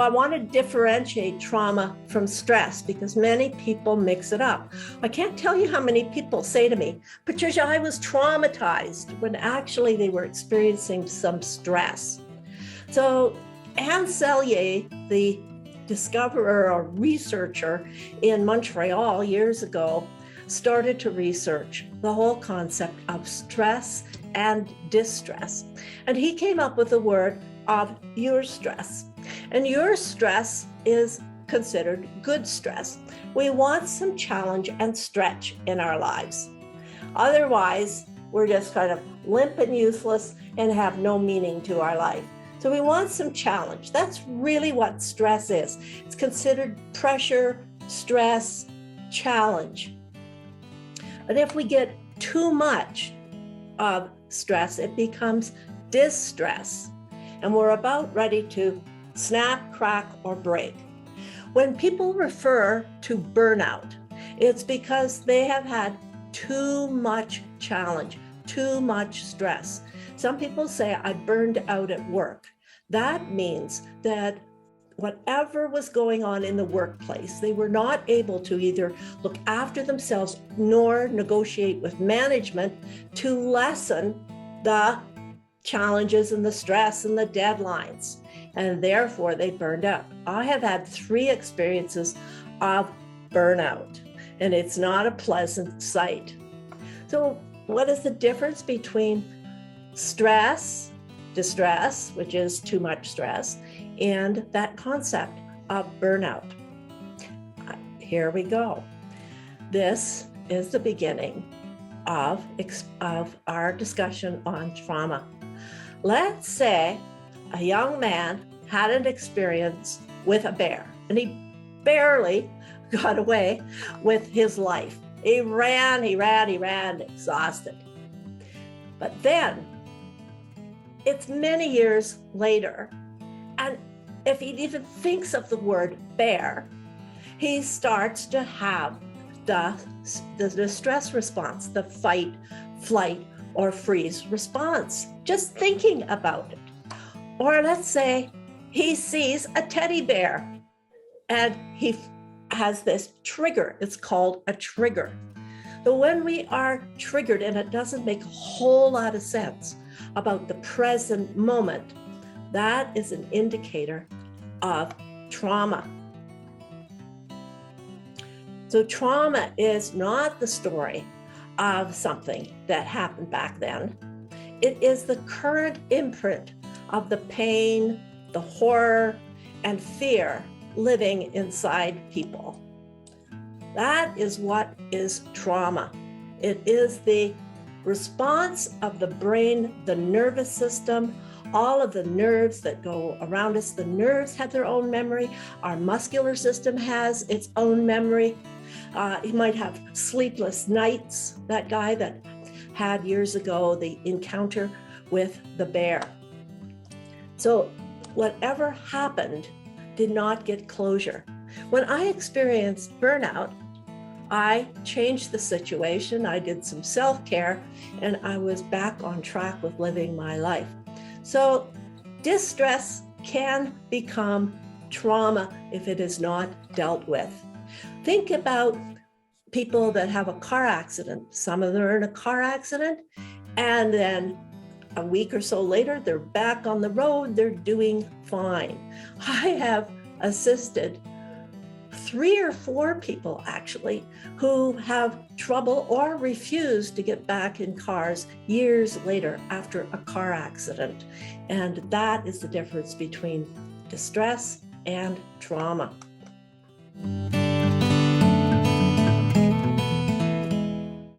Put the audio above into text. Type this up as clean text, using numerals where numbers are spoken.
I want to differentiate trauma from stress because many people mix it up. I can't tell you how many people say to me, Patricia, I was traumatized, when actually they were experiencing some stress. So Selye, the discoverer or researcher in Montreal years ago, started to research the whole concept of stress and distress. And he came up with the word of Eustress. And Eustress is considered good stress. We want some challenge and stretch in our lives. Otherwise, we're just kind of limp and useless and have no meaning to our life. So we want some challenge. That's really what stress is. It's considered pressure, stress, challenge. But if we get too much of stress, it becomes distress. And we're about ready to snap, crack, or break. When people refer to burnout, it's because they have had too much challenge, too much stress. Some people say, I burned out at work. That means that whatever was going on in the workplace, they were not able to either look after themselves nor negotiate with management to lessen the challenges and the stress and the deadlines. And therefore they burned out. I have had 3 experiences of burnout, and it's not a pleasant sight. So what is the difference between stress, distress, which is too much stress, and that concept of burnout? Here we go. This is the beginning of our discussion on trauma. Let's say a young man had an experience with a bear, and he barely got away with his life. He ran, exhausted. But then, it's many years later, and if he even thinks of the word bear, he starts to have the stress response, the fight, flight, or freeze response, just thinking about it. Or let's say he sees a teddy bear and he has this trigger. It's called a trigger. So when we are triggered and it doesn't make a whole lot of sense about the present moment, that is an indicator of trauma. So trauma is not the story of something that happened back then. It is the current imprint of the pain, the horror, and fear living inside people. That is what is trauma. It is the response of the brain, the nervous system, all of the nerves that go around us. The nerves have their own memory. Our muscular system has its own memory. He might have sleepless nights, that guy that had years ago the encounter with the bear. So whatever happened did not get closure. When I experienced burnout, I changed the situation. I did some self-care, and I was back on track with living my life. So distress can become trauma if it is not dealt with. Think about people that have a car accident. Some of them are in a car accident, and then a week or so later, they're back on the road, they're doing fine. I have assisted 3 or 4 people actually who have trouble or refuse to get back in cars years later after a car accident. And that is the difference between distress and trauma.